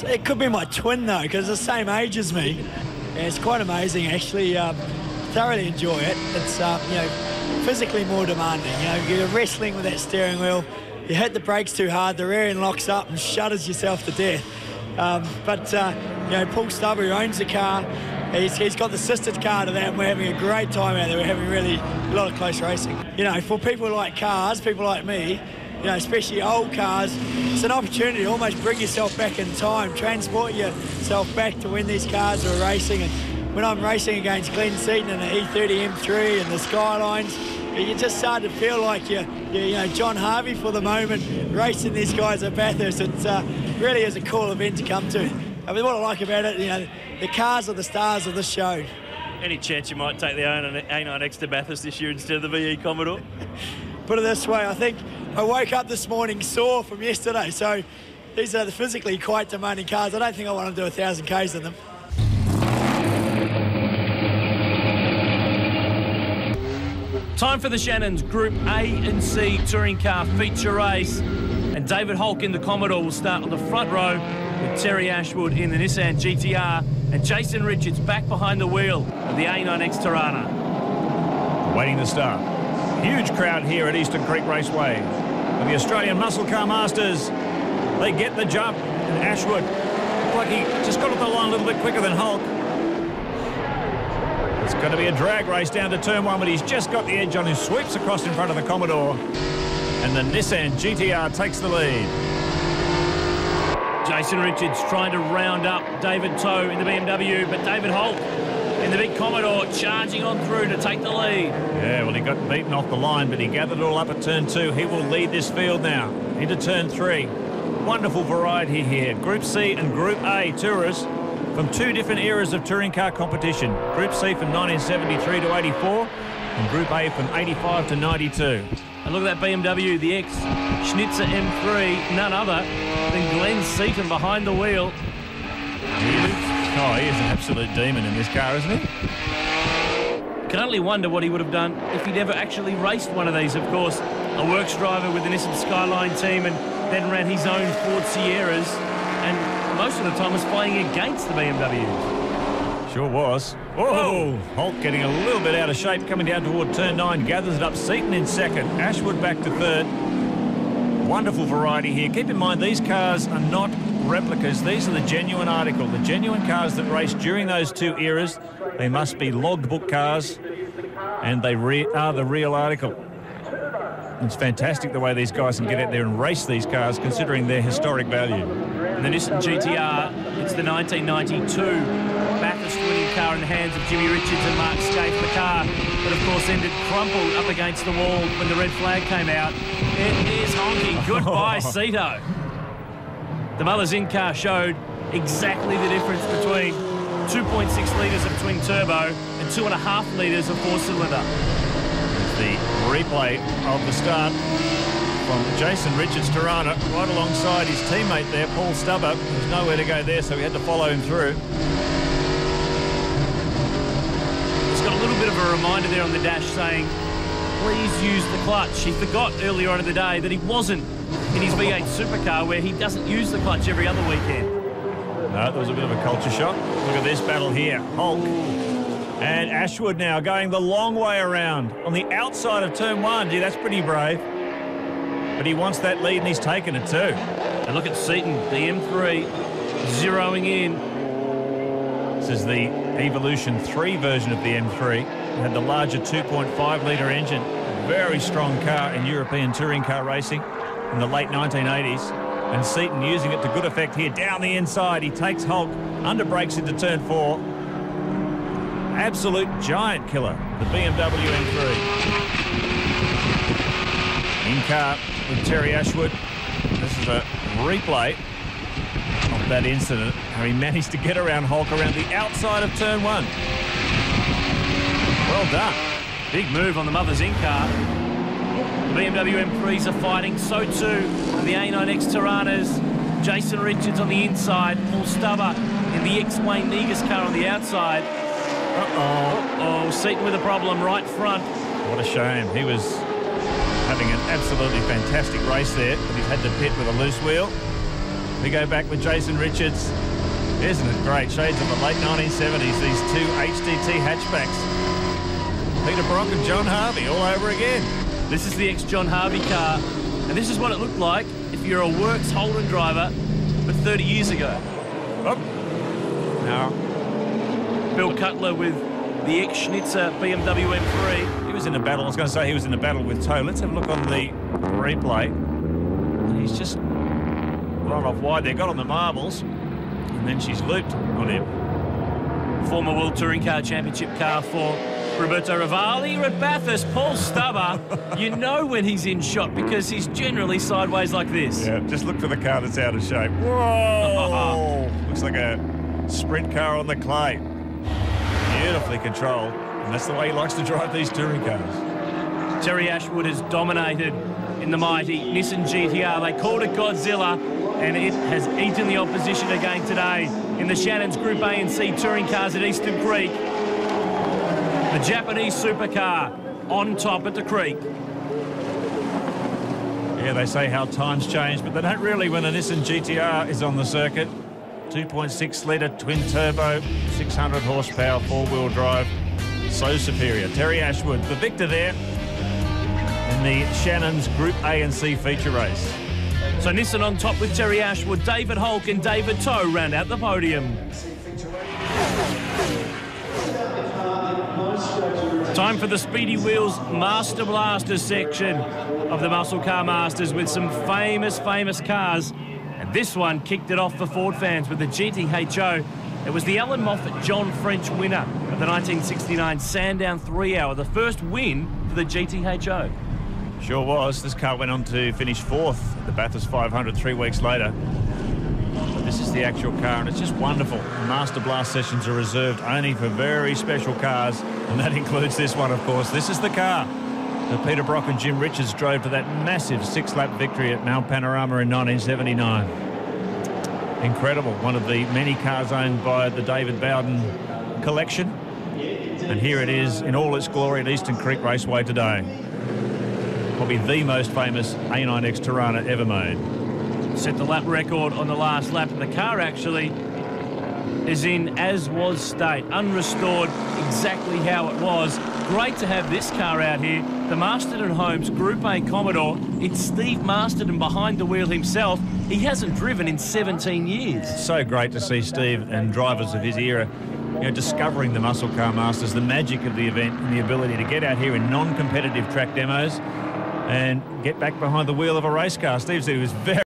It could be my twin, though, because it's the same age as me. Yeah, it's quite amazing, actually. Thoroughly enjoy it. It's, physically more demanding. You're wrestling with that steering wheel. You hit the brakes too hard, the rear end locks up and shudders yourself to death. Paul Stubber, who owns the car, he's got the sister car to that, and we're having a great time out there. We're having really a lot of close racing. For people like cars, people like me, especially old cars, it's an opportunity to almost bring yourself back in time, transport yourself back to when these cars were racing. And when I'm racing against Glenn Seaton in the E30 M3 and the Skylines, you just start to feel like you're John Harvey for the moment, racing these guys at Bathurst. It really is a cool event to come to. I mean, what I like about it, the cars are the stars of this show. Any chance you might take the A9X to Bathurst this year instead of the VE Commodore? Put it this way, I think I woke up this morning sore from yesterday, so these are the physically quite demanding cars. I don't think I want to do 1,000 Ks in them. Time for the Shannons Group A and C touring car feature race. And David Hulk in the Commodore will start on the front row with Terry Ashwood in the Nissan GTR and Jason Richards back behind the wheel of the A9X Torana. Waiting to start. Huge crowd here at Eastern Creek Raceway. With the Australian Muscle Car Masters, they get the jump. And Ashwood, looked like he just got off the line a little bit quicker than Hulk. It's going to be a drag race down to turn one, but he's just got the edge on him, sweeps across in front of the Commodore, and the Nissan GTR takes the lead. Jason Richards trying to round up David Toe in the BMW, but David Holt in the big Commodore charging on through to take the lead. Yeah, well, he got beaten off the line, but he gathered it all up at turn 2. He will lead this field now into turn 3. Wonderful variety here. Group C and Group A tourers from two different eras of touring car competition. Group C from 1973 to 84 and Group A from 85 to 92. And look at that BMW, the X Schnitzer M3, none other than Glenn Seaton behind the wheel. He is an absolute demon in this car, isn't he? Can only wonder what he would have done if he'd ever actually raced one of these. Of course, a works driver with the Nissan Skyline team and then ran his own Ford Sierras, and most of the time was flying against the BMWs. Sure was. Whoa! Holt getting a little bit out of shape, coming down toward turn 9, gathers it up. Seaton in second, Ashwood back to third. Wonderful variety here. Keep in mind, these cars are not replicas. These are the genuine article. The genuine cars that raced during those two eras. They must be logbook cars, and they are the real article. It's fantastic the way these guys can get out there and race these cars, considering their historic value. And the Nissan GTR, it's the 1992 Bathurst winning car in the hands of Jimmy Richards and Mark Scaife. The car that, of course, ended crumpled up against the wall when the red flag came out. It is honking. Goodbye, Ceto. The Mother's In car showed exactly the difference between 2.6 litres of twin turbo and 2.5 litres of four-cylinder. The replay of the start from Jason Richards' Torana right alongside his teammate there, Paul Stubber. There's nowhere to go there, so we had to follow him through. It's got a little bit of a reminder there on the dash saying, please use the clutch. He forgot earlier on in the day that he wasn't in his V8 supercar where he doesn't use the clutch every other weekend. No, there was a bit of a culture shock. Look at this battle here. Hulk and Ashwood now going the long way around on the outside of turn 1. Gee, that's pretty brave. But he wants that lead, and he's taken it too. And look at Seaton, the M3, zeroing in. This is the Evolution 3 version of the M3. It had the larger 2.5 litre engine. Very strong car in European touring car racing in the late 1980s. And Seaton using it to good effect here. Down the inside, he takes Hulk, under brakes into turn 4. Absolute giant killer, the BMW M3. In car with Terry Ashwood. This is a replay of that incident, how he managed to get around Hulk around the outside of turn 1. Well done. Big move on the Mother's In car. The BMW M3s are fighting, so too the A9X Toranas. Jason Richards on the inside, Paul Stubber in the ex-Wayne Negus car on the outside. Uh-oh, Seaton with a problem right front. What a shame. He was having an absolutely fantastic race there, but he's had to pit with a loose wheel. We go back with Jason Richards. Isn't it great? Shades of the late 1970s, these two HDT hatchbacks. Peter Brock and John Harvey all over again. This is the ex-John Harvey car, and this is what it looked like if you're a Works Holden driver, but 30 years ago. Oh. Now, Bill Cutler with the ex-Schnitzer BMW M3. he was in a battle. I was going to say he was in a battle with Toe. Let's have a look on the replay. And he's just run off wide there, got on the marbles, and then she's looped on him. Former World Touring Car Championship car for Roberto Ravalli at Bathurst. Paul Stubber, you know when he's in shot because he's generally sideways like this. Yeah, just look for the car that's out of shape. Whoa! Looks like a sprint car on the clay. Beautifully controlled, and that's the way he likes to drive these touring cars. Terry Ashwood has dominated in the mighty Nissan GTR. They called it Godzilla, and it has eaten the opposition again today in the Shannon's Group A and C touring cars at Eastern Creek. The Japanese supercar on top at the creek. Yeah, they say how times change, but they don't really when a Nissan GTR is on the circuit. 2.6 litre twin turbo, 600 horsepower, four-wheel drive. So superior. Terry Ashwood, the victor there in the Shannon's Group A and C feature race. So Nissan on top with Terry Ashwood, David Hulk and David Toe round out the podium. Time for the Speedy Wheels Master Blasters section of the Muscle Car Masters with some famous cars. And this one kicked it off for Ford fans with the GTHO. It was the Alan Moffat John French winner of the 1969 Sandown 3-hour, the first win for the GTHO. Sure was. This car went on to finish fourth at the Bathurst 500 3 weeks later. But this is the actual car, and it's just wonderful. Master Blast sessions are reserved only for very special cars, and that includes this one, of course. This is the car that Peter Brock and Jim Richards drove to that massive 6-lap victory at Mount Panorama in 1979. Incredible. One of the many cars owned by the David Bowden collection. And here it is in all its glory at Eastern Creek Raceway today. Probably the most famous A9X Torana ever made. Set the lap record on the last lap, and the car actually is in as-was state, unrestored, exactly how it was. Great to have this car out here, the Masterton Homes Group A Commodore. It's Steve Masterton behind the wheel himself. He hasn't driven in 17 years. So great to see Steve and drivers of his era, you know, discovering the Muscle Car Masters, the magic of the event, and the ability to get out here in non-competitive track demos and get back behind the wheel of a race car. Steve said he was very